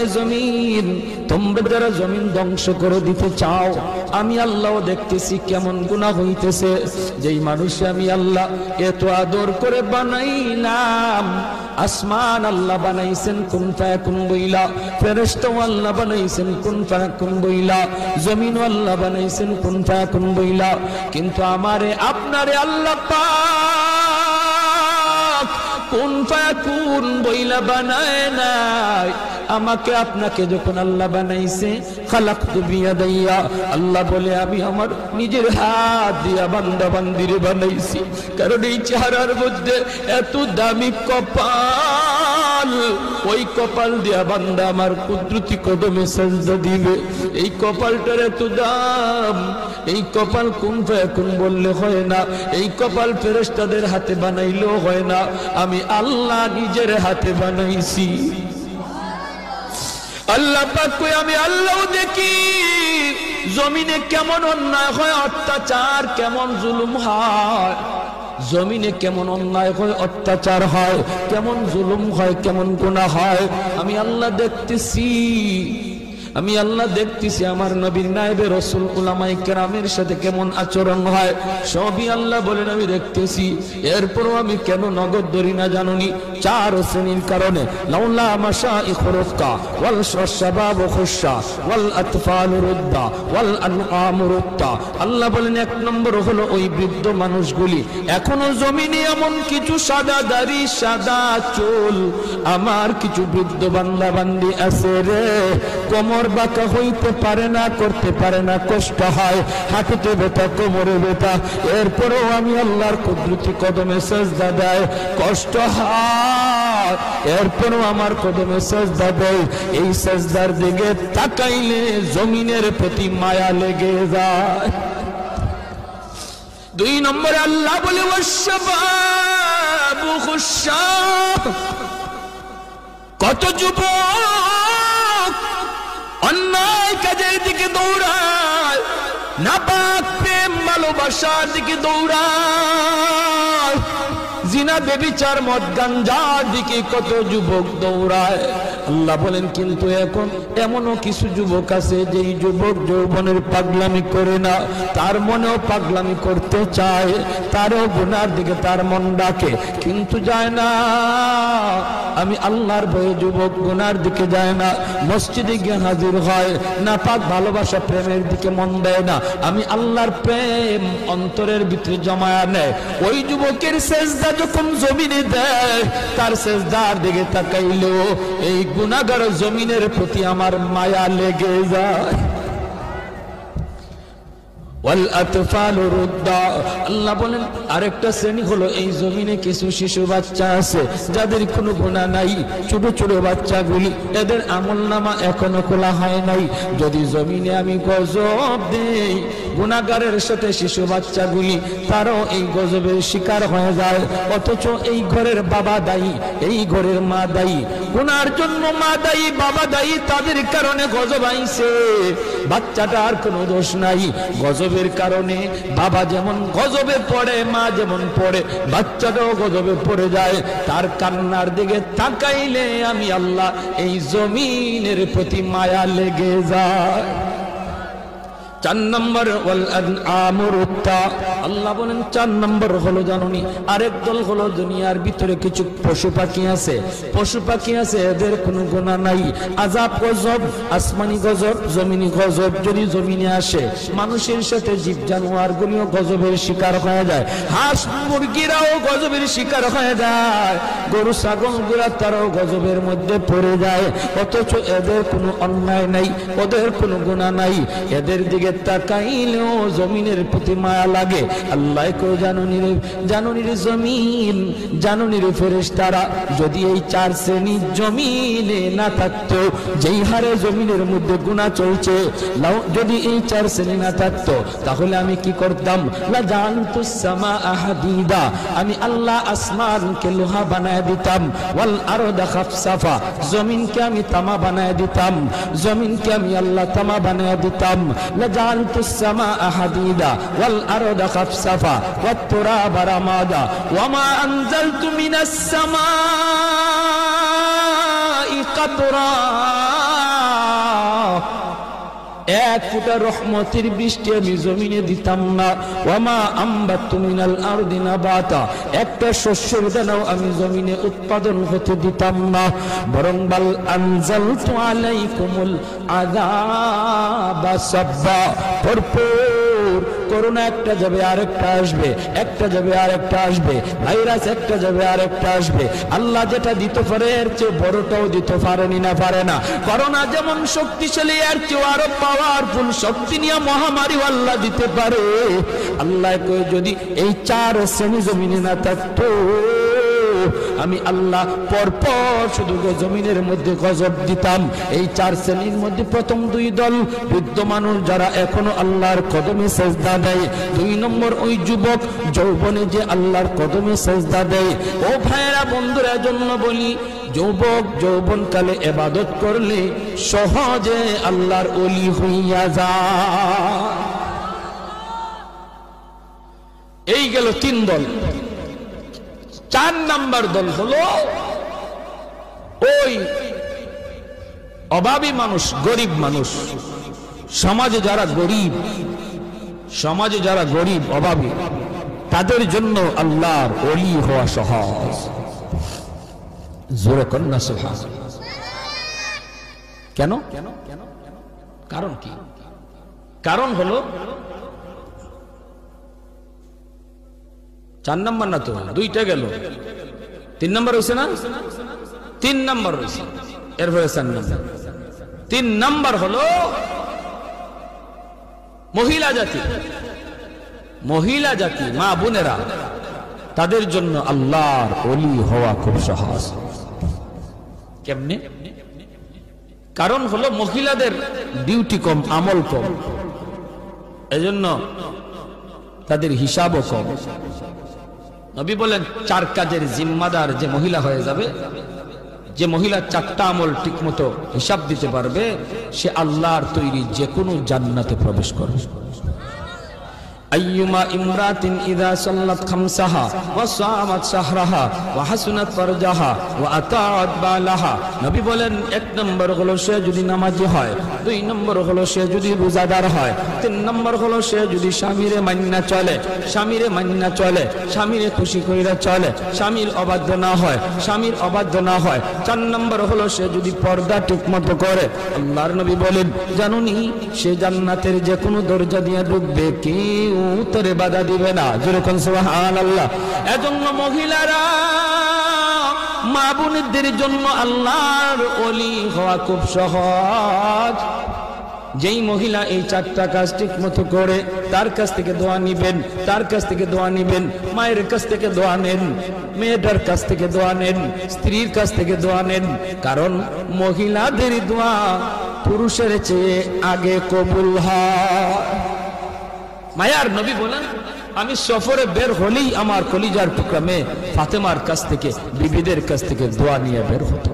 এ জমিন, তোমরা যারা জমিন ধ্বংস করে দিতে চাও, আমি আল্লাহও দেখতেছি কেমন গুনাহ হইতেছে। যেই মানুষ আমি আল্লাহ এত আদর করে বানাইলাম, আসমান আল্লাহ বানাইছেন কুন ফায়াকুন বইলা, ফেরেশতা আল্লাহ বানাইছেন কুন ফায়াকুন বইলা, জমিন আল্লাহ বানাইছেন কুন ফায়াকুন বইলা, কিন্তু আমারে আপনারে আল্লাহ পাক কুন ফায়াকুন বইলা বানায় নাই। আমাকে আপনাকে যখন আল্লাহ বানাইছে, খালাকতু বিয়াদাইয়া, আল্লাহ বলে আমি আমার নিজের হাত দিয়া বান্দা বান্দিরে বানাইছি। কারণ এই চেহারার মধ্যে এত দামি কপাল, ওই কপাল দিয়া বান্দা আমার কুদরতি কদমে সাজদা দিবে। এই কপালটার এত দাম, এই কপাল কুন ফায়াকুন বললে হয় না, এই কপাল ফেরেশতাদের হাতে বানাইলেও হয় না, আমি আল্লাহ নিজের হাতে বানাইছি। আল্লাহ পাক কই আমি আল্লাহও দেখি জমিনে কেমন অন্যায় হয়, অত্যাচার কেমন জুলুম হয়, জমিনে কেমন অন্যায় হয়, অত্যাচার হয়, কেমন জুলুম হয়, কেমন গুনাহ হয়, আমি আল্লাহ দেখতেছি। আমি আল্লাহ দেখতেছি আমার নবীর নায়েবে রাসূল উলামায়ে কেরামের সাথে কেমন আচরণ হয়, সবই আল্লাহ বলেন আমি দেখতেছি। এরপরও আমি কেন নগদ ধরি না জানুনি? 4 শ্রেণীর কারণে। লাউলা মাশাইখুর রুফকা ওয়াল শাবাব খুশা ওয়াল আতফাল রুদ্দা ওয়াল আনআম রুদ্দা। আল্লাহ বলেন 1 নম্বর হলো ওই বৃদ্ধ মানুষগুলি, এখনো জমিনে এমন কিছু সাদা দাড়ি সাদা চুল আমার কিছু বৃদ্ধ বান্দা বান্দি আছে রে, কোমর বাঁকা হইতে পারে না, করতে পারে না, কষ্ট হয়, হাঁটুতে ব্যথা, কোমরে ব্যথা, এরপরেও আমি আল্লাহর কুদরতি কদমে সাজদা দেয়, কষ্ট হয়, এরপরেও আমার কদমে সাজদা দেয়। এই সাজদার দিকে তাকাইলে জমিনের প্রতি মায়া লেগে যায়। 2 নম্বরে আল্লাহ বলে ওয়াশবাবু খুশা, কত যুবক অন্যায় কাজের দিকে দৌড়ায়, নাপাক প্রেম ভালোবাসার দিকে দৌড়ায়, জিনা বেবিচার মদ গাঞ্জার দিকে কত যুবক দৌড়ায়। আল্লাহ বলেন কিন্তু এখন এমনও কিছু যুবক আছে যেই যুবক যৌবনের পাগলামি করে না, তার মনেও পাগলামি করতে চায়, তারও গুনার দিকে তার মন ডাকে, কিন্তু যায় না। আমি আল্লাহর ভয়ে যুবক গুনার দিকে যায় না, মসজিদে গিয়ে হাজির হয় না, পাক ভালোবাসা প্রেমের দিকে মন দেয় না, আমি আল্লাহর প্রেম অন্তরের ভিতরে জমায়া নেয়। ওই যুবকের সেজদা যখন জমিনে দেয়, তার সেজদার দিকে তাকাইলেও এই গুনাহগার জমিনের প্রতি আমার মায়া লেগে যায়। আল্লাহ বলেন আরেকটা শ্রেণী হলো এই জমিনে কিছু শিশু বাচ্চা আছে যাদের কোনো গুনাহ নাই, ছোট ছোট বাচ্চাগুলি, এদের আমলনামা এখনো খোলা হয় নাই। যদি জমিনে আমি গজব দেই, গুনাহগারের সাথে শিশু বাচ্চাগুলি তারাও এই গজবের শিকার হয়ে যায়, অথচ এই ঘরের বাবা দায়ী, এই ঘরের মা দায়ী, গুনার জন্য মা দায়ী, বাবা দায়ী, তাদের কারণে গজব আইছে, বাচ্চাটার কোনো দোষ নাই। গজবের কারণে বাবা যেমন গজবে পড়ে, মা যেমন পড়ে, বাচ্চাটাও গজবে পড়ে যায়। তার কান্নার দিকে তাকাইলে আমি আল্লাহ এই জমিনের প্রতি মায়া লেগে যায়। 4 নম্বর ওয়াল আনআম রুত্তা, আল্লাহ বলেন 4 নম্বর হলো জানুনি আরেক দল হলো দুনিয়ার ভিতরে কিছু পশু পাখি আছে, পশু পাখি আছে, এদের কোনো গুনাহ নাই। আযাব গজব, আসমানি গজব, জমিনি গজব যদি জমিনে আসে, মানুষের সাথে জীব জানোয়ার গুলিও গজবের শিকার হয়ে যায়, হাঁস মুরগিরাও গজবের শিকার হয়ে যায়, গরু ছাগল গুলা তারাও গজবের মধ্যে পড়ে যায়, অথচ এদের কোনো অন্যায় নাই, ওদের কোনো গুনাহ নাই, এদের দিকে তাকাইলেও জমিনের প্রতি মায়া লাগে। আল্লাহ কো জানুনির জমিন, জানুনির ফেরেশতারা, যদি এই 4 শ্রেণী জমিনে না থাকতো, যেই হারে জমিনের মধ্যে গুনাহ চলছে, যদি এই 4 শ্রেণী না থাকতো, তাহলে আমি কি করতাম? লা জানতুস সামা হাদিদা, আমি আল্লাহ আসমানকে লোহা বানায় দিতাম, ওয়াল আরদা খাফসাফা, জমিনকে আমি তামা বানায় দিতাম, জমিনকে আমি আল্লাহ তামা বানায় দিতাম। লাজালতুস সামাআ হাদিদা ওয়াল আরদা খাফসাফা ওয়াত তুরাবা রামাদা ওয়ামা আনজালতু মিনাস সামাই কাতরা এক ফোঁটা রহমতের বৃষ্টি আমি জমিনে দিতাম না। ওয়ামা আম্বাতু মিনাল আরদি নাবাতা, একটা শস্যের দানাও আমি জমিনে উৎপাদন হতে দিতাম না। বরং বাল আনজালতু আলাইকুমুল আযাবা সাব্বা, ভরপুর করোনা একটা যাবে আরেকটা আসবে, একটা যাবে আরেকটা আসবে, ভাইরাস একটা যাবে আরেকটা আসবে। আল্লাহ যেটা দিতে পারে এর চেয়ে বড়টাও দিতে পারেনি না পারে না। করোনা যেমন শক্তিশালী এর চেয়ে আরো পাওয়ারফুল শক্তি নিয়ে মহামারী আল্লাহ দিতে পারে। আল্লাহ কই যদি এই চার শ্রেণী জমিনে না থাকতো, আমি আল্লাহ পরপর শুধু জমিনের মধ্যে গজব দিতাম। এই চার শ্রেণীর মধ্যে প্রথম দুই দল বৃদ্ধ মানুষ যারা এখনো আল্লাহর কদমে সেজদা দেয়। দুই নম্বর ওই যুবক যৌবনে যে আল্লাহর কদমে সেজদা দেয়। ও ভাইয়েরা বন্ধুরা, জন্য বলি যুবক যৌবনকালে ইবাদত করলে সহজে আল্লাহর ওলি হইয়া যায়। এই গেল তিন দল। চার নাম্বার দল হলো ওই অভাবী মানুষ, গরিব মানুষ। সমাজে যারা গরিব, সমাজে যারা গরিব অভাবী, তাদের জন্য আল্লাহর ওলি হওয়া সহজ। জোরে কন্যা সুবহানাল্লাহ। কেন? কারণ কি? কারণ হলো চার নাম্বার না তো, দুইটা গেল, তিন নাম্বার হয়েছে না? তিন নাম্বার হয়েছে, এরপরে চার নাম্বার। তিন নাম্বার হলো মহিলা জাতি। মহিলা জাতি, মা বোনেরা, তাদের জন্য আল্লাহর ওলি হওয়া খুব সহজ। কেমনে? কারণ হলো মহিলাদের ডিউটি কম, আমল কম, এজন্য তাদের হিসাবও কম। নবী বলেন চার কাজের জিম্মাদার যে মহিলা হয়ে যাবে, যে মহিলা চারটা আমল ঠিক মতো হিসাব দিতে পারবে, সে আল্লাহর তৈরি যে কোনো জান্নাতে প্রবেশ করবে। আইয়ুমা ইমরাতিন ইযা সাল্লাত খামসাহা ওয়া সামাত শাহরাহা ওয়া হাসনাত ফারজাহা ওয়া আতাআত বালাহা। নবী বলেন এক নম্বর হলো সে যদি নামাজি হয়, দুই নম্বর হলো সে যদি রোজাদার হয়, তিন নম্বর হলো সে যদি স্বামীরে মান্না চলে, স্বামীরে মান্না চলে, স্বামীরে খুশি কইরা চলে, স্বামীর অবাধ্য না হয়, স্বামীর অবাধ্য না হয়, চার নম্বর হলো সে যদি পর্দা ঠিকমতো করে। আল্লাহর নবী বলেন জানুনি সে জান্নাতের যে কোনো দরজা দিয়ে ঢুকবে, কেউ উত্তরে বাধা দিবে না। যেরকম সুবহানাল্লাহ। এজন্য মহিলারা, মা বোনদের জন্য আল্লাহর ওলি হওয়া খুব সহজ। যেই মহিলা এই চারটা কাজ ঠিক মতো করে, তার কাছ থেকে দোয়া নিবেন, তার কাছ থেকে দোয়া নিবেন, মায়ের কাছ থেকে দোয়া নেন, মেয়েটার কাছ থেকে দোয়া নেন, স্ত্রীর কাছ থেকে দোয়া নেন। কারণ মহিলাদের দোয়া পুরুষের চেয়ে আগে কবুল হয়। মায়ার নবী বলেন আমি সফরে বের হলেই আমার কলিজার টুকরা মেয়ে ফাতেমার কাছ থেকে, বিবিদের কাছ থেকে দোয়া নিয়ে বের হতো।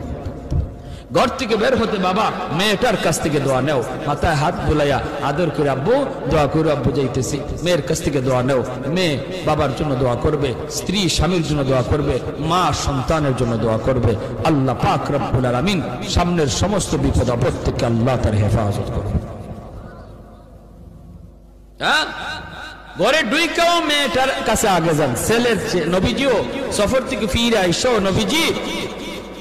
ঘর থেকে বের হতে বাবা মেয়েটার কাছ থেকে দোয়া নেও, মাথায় হাত বুলাইয়া আদর করে আব্বু দোয়া করে আব্বু যাইতেছি। মেয়ের কাছ থেকে দোয়া নেও, মেয়ে বাবার জন্য দোয়া করবে, স্ত্রী স্বামীর জন্য দোয়া করবে, মা সন্তানের জন্য দোয়া করবে। আল্লাহ পাক রব্বুল আলামিন সামনের সমস্ত বিপদ আপদ থেকে আল্লাহ তার হেফাজত করবে। ঘরে ঢুইকাও মেয়েটার কাছে আগে যান। ছেলের নবীজিও সফর থেকে ফিরে আইসো, নবীজি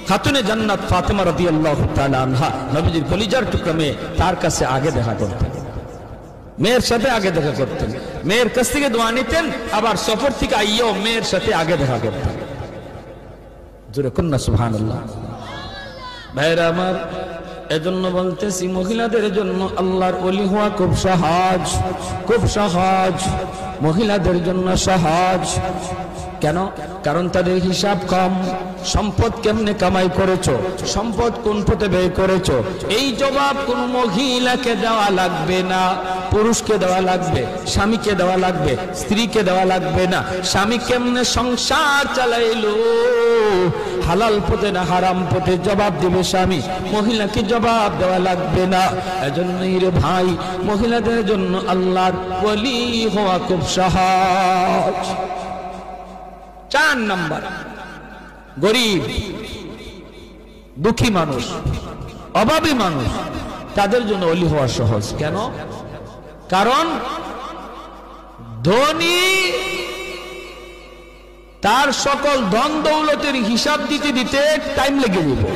খাতুনে জান্নাত ফাতেমা রাদিয়াল্লাহু তাআলা আনহা, নবীজির কলিজার টুকরা মেয়ে, তার কাছে আগে দেখা করতেন, মেয়ের সাথে আগে দেখা করতেন, মেয়ের কাছ থেকে দোয়া নিতেন, আবার সফর থেকে আইয়াও মেয়ের সাথে আগে দেখা করতেন। জোরে কন্যা সুবহানাল্লাহ। ভাইরা আমার, এজন্য বলতেছি মহিলাদের জন্য আল্লাহর ওলি হওয়া খুব সহজ, খুব সহজ। মহিলাদের জন্য সহজ। কেন? কারণ তাদের হিসাব কম। সম্পদ কেমনে কামাই করেছো, সম্পদ কোন পথে ব্যয় করেছো, এই জবাব কোন মহিলাকে দেওয়া লাগবে না, পুরুষকে দেওয়া লাগবে, স্বামীকে দেওয়া লাগবে, স্ত্রীকে দেওয়া লাগবে না। স্বামী কেমনে সংসার চালাইলো, হালাল পথে না হারাম পথে, জবাব দিবে স্বামী, মহিলাকে জবাব দেওয়া লাগবে না। এজন্যই রে ভাই, মহিলাদের জন্য আল্লাহর ওলি হওয়া খুব সহজ। চার নাম্বার, গরিব দুঃখী মানুষ, অভাবী মানুষ, তাদের জন্য ওলি হওয়া সহজ। কেন? কারণ ধনী তার সকল ধন দৌলতের হিসাব দিতে দিতে টাইম লেগে যাবে,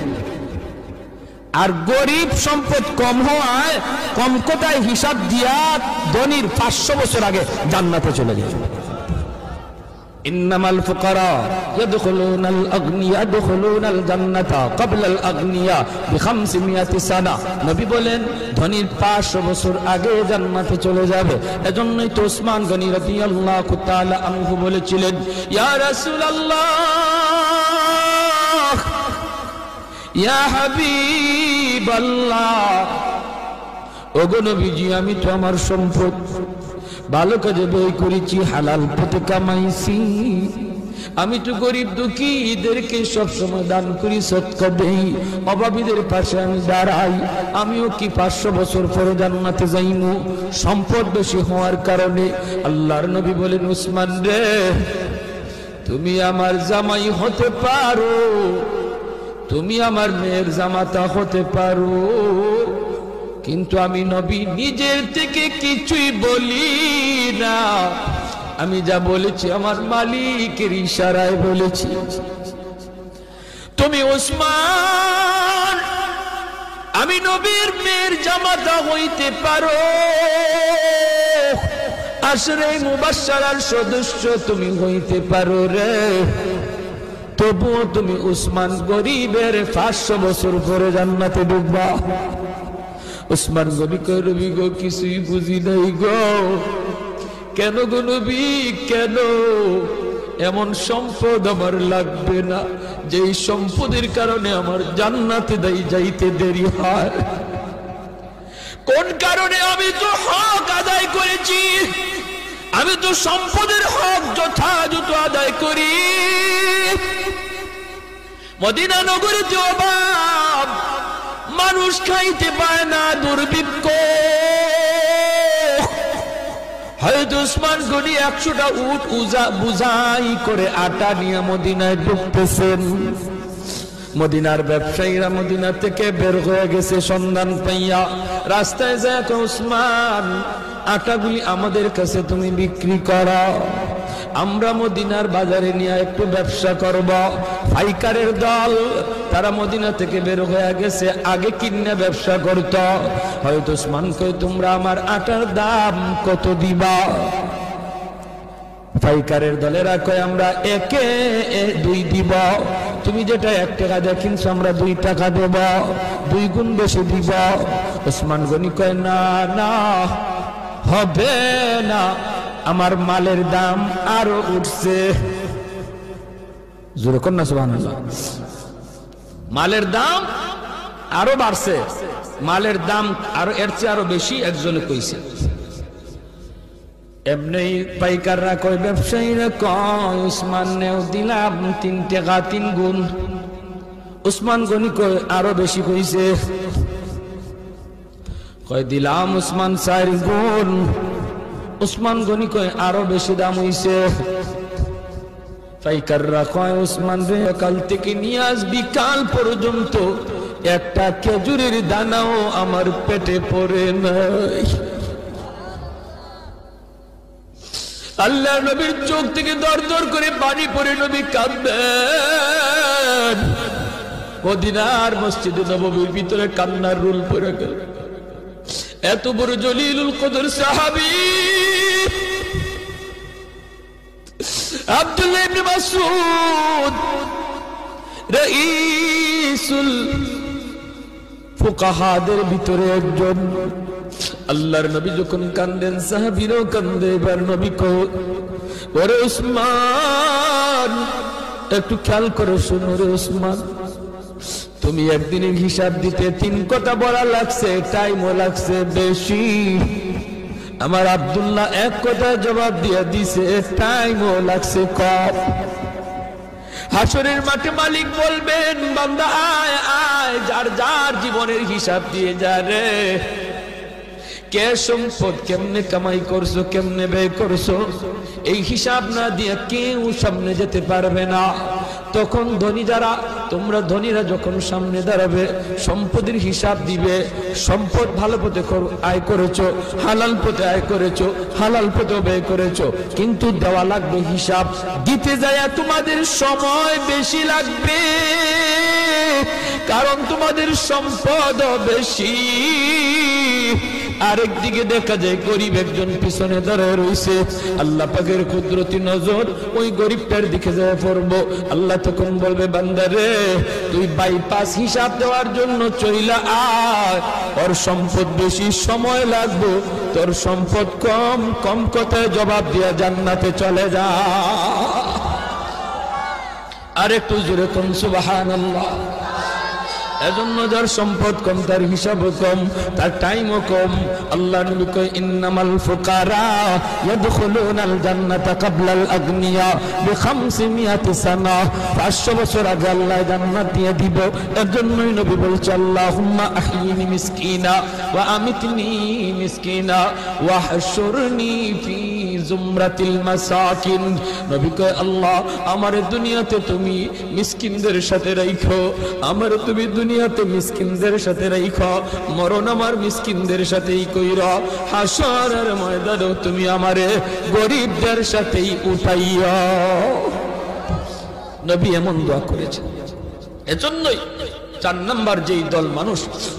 আর গরিব সম্পদ কম হওয়ায় কম কোটায় হিসাব দিয়া ধনীর 500 বছর আগে জান্নাতে চলে যাবে। ইন্নামাল ফুকারা ইয়াদখুলুনাল আগনিয়া ইয়াদখুলুনাল জান্নাতা ক্বাবলাল আগনিয়া বি500 সানা। নবী বলেন ধনীর 500 বছর আগে জান্নাতে চলে যাবে। এজন্যই তো ওসমান গনি রাদিয়াল্লাহু তাআলা আনহু বলেছিলেন, ইয়া রাসূলুল্লাহ ইয়া হাবিবাল্লাহ, ওগো নবীজি আমি তো আমার সম্পদ ভালো কাজে ব্যয় করেছি, হালাল পথে কামাইছি, আমি তো গরিব দুঃখী এদেরকে সবসময় দান করি, সদকা দেই, অভাবীদের পাশে আমি দাঁড়াই, আমিও কি 500 বছর পরে জান্নাতে যাইমু সম্পদ বেশি হওয়ার কারণে? আল্লাহর নবী বলেন, উসমান রে তুমি আমার জামাই হতে পারো, তুমি আমার মেয়ের জামাতা হতে পারো, কিন্তু আমি নবী নিজের থেকে কিছুই বলি না, আমি যা বলেছি আমার মালিকের ইশারায় বলেছি। তুমি ওসমান আমি নবীর মেয়ের জামাতা হইতে পারো, আশরে মুবাশশারার সদস্য তুমি হইতে পারো রে, তবুও তুমি উসমান গরিবের 500 বছর পরে জান্নাতে ঢুকবা। উসমান নবী কয়, নবী গো কিছুই বুঝি নাই গো। কেন গো নবী, কেন? এমন সম্পদ আমার লাগবে না যেই সম্পদের কারণে আমার জান্নাতে যাইতে দেরি হয়। কোন কারণে? আমি তো হক আদায় করেছি, আমি তো সম্পদের হক যথাযথ আদায় করি। মদিনা নগরে যে অভাব, মানুষ খাইতে পায় না, দুর্ভিক্ষ, হয়তো উসমান গনি 100টা উট বুঝাই করে আটা নিয়ে মদিনায় ঢুকতেছেন। মদিনার ব্যবসায়ীরা মদিনা থেকে বের হয়ে গেছে সন্ধান পাইয়া, রাস্তায় যায় উসমান আটাগুলি আমাদের কাছে তুমি বিক্রি করো, আমরা মদিনার বাজারে নিয়ে একটু ব্যবসা করব। পাইকারের দল তারা মদিনা থেকে বের হয়ে গেছে, আগে কিনে ব্যবসা করত। হয়তো উসমান কই, তোমরা আমার আটার দাম কত দিবা? পাইকারের দলেরা কয়, আমরা 1-2 দিব। তুমি যেটা 1 টাকা দিয়ে কিনছো আমরা 2 টাকা দেব, 2 গুণ বেশি দিব। উসমান গনি কয়, না না হবে না, আমার মালের দাম আরো উঠছে। জোরে কর না সুবহানাল্লাহ। মালের দাম আরো বাড়ছে, মালের দাম আরো এর চেয়ে আরো বেশি একজনে কইছে। এমনি পাইকাররা কয়, ব্যবসায়ীরা কয়, উসমান নেও দিলাম 3 টাকা 3 গুণ। উসমান গনি কয়, আরো বেশি কইছে। কয় দিলাম উসমান 4 গুণ। উসমান গনি কয়, আরো বেশি দাম হইছে। পাইকাররা কয়, উসমান রে কাল থেকে নিয়ে আজ বিকাল পর্যন্ত একটা খেজুরের দানাও আমার পেটে পড়ে নাই। আল্লাহ নবীর চোখ থেকে দর দর করে পানি পড়ে নবী কাঁদবেন। মদিনার মসজিদে নববীর ভিতরে কান্নার রুল পড়ে গেল। এত বড় জলিলুল কদর সাহাবী আব্দুল্লাহ ইবনে মাসউদ রাইসুল ফুকাহাদের ভিতরে একজন। আল্লাহর নবী যখন কান্দেন সাহাবীরাও কান্দে। এবার নবী কয়, ওরে উসমান একটু খেয়াল করে শোনো রে উসমান, তুমি একদিনের হিসাব দিতে 3 কথা বলা লাগছে, টাইমও লাগছে বেশি। আমার আব্দুল্লাহ 1 কথা জবাব দিয়ে দিছে, টাইমও লাগছে কম। হাসরের মাঠে মালিক বলবেন, বান্দা আয় আয়, যার যার জীবনের হিসাব দিয়ে যা রে। কে সম্পদ কেমনে কামাই করছো, কেমনে ব্যয় করছো, এই হিসাব না দিয়ে কেউ সামনে যেতে পারবে না। তখন ধনী যারা, তোমরা ধনীরা যখন সামনে দাঁড়াবে, সম্পদের হিসাব দিবে, সম্পদ ভালো পথে আয় করেছো, হালাল পথে আয় করেছো, হালাল পথে ব্যয় করেছো, কিন্তু দেওয়া লাগবে হিসাব। দিতে যায় তোমাদের সময় বেশি লাগবে, কারণ তোমাদের সম্পদ বেশি। আরেকদিকে দেখা যায় গরিব একজন পিছনে দাঁড়ায় রয়েছে, আল্লাহ পাকের কুদরতি নজর ওই গরিবটার দিকে যায় পড়বো। আল্লাহ তখন বলবে, বান্দারে তুই বাইপাস হিসাব দেওয়ার জন্য চইলা আয়, ওর সম্পদ বেশি, সময় লাগবে, তোর সম্পদ কম, কম কথায় জবাব দিয়া জান্নাতে চলে যা। আর একটু জোরে কোন সুবহানাল্লাহ। এজন্য যার সম্পদ কম, তার হিসাবও কম, তার টাইমও কম। আল্লাহ নবী কয়, ইন্নামাল ফুকারা ইয়াদখুলুনাল জান্নাতা ক্বাবলাল আগনিয়া বি500 সানা। 500 বছর আগে আল্লাহ জান্নাত দিয়ে দিব। এজন্যই নবী বলছে, আল্লাহুম্মা আহয়িনি মিসকিনা ওয়া আমিতনি মিসকিনা ওয়া হাশুরনি ফি জুমরাতিল মাসাকিন। নবী কয়, আল্লাহ আমার দুনিয়াতে তুমি মিসকিনদের সাথে রাখো, আমার তুমি দুনিয়াতে মিসকিনদের সাথে রাখো, মরণ আমার মিসকিনদের সাথেই কইরা, হাসরের ময়দানেও তুমি আমারে গরিবদের সাথেই উঠাইয়া। নবী এমন দোয়া করেছেন। এজন্যই 4 নাম্বার যেই দল মানুষ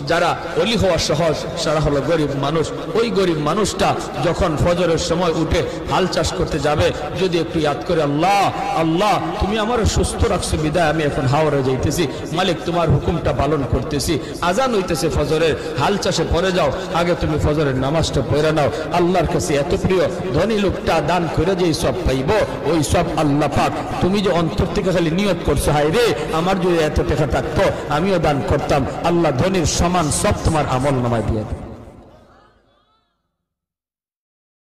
যারা ওলি হওয়া সহজ, সারা হলো গরিব মানুষ। ওই গরিব মানুষটা যখন ফজরের সময় উঠে হাল চাষ করতে যাবে, যদি একটু ইয়াদ করে, আল্লাহ আল্লাহ তুমি আমার সুস্থ রাখছো বিদায় আমি এখন হাওড়ে যাইতেছি, মালিক তোমার হুকুমটা পালন করতেছি, আজান হইতেছে ফজরের, হাল চাষে পড়ে যাও, আগে তুমি ফজরের নামাজটা পড়ে নাও। আল্লাহর কাছে এত প্রিয়, ধনী লোকটা দান করে যেই সব পাইব, ওই সব আল্লাহ পাক তুমি যে অন্তর থেকে খালি নিয়ত করছো, হায় রে আমার যদি এত টাকা থাকতো আমিও দান করতাম, আল্লাহ ধনীর সমান সব তোমার আমল নামায় দিয়ে দেবে।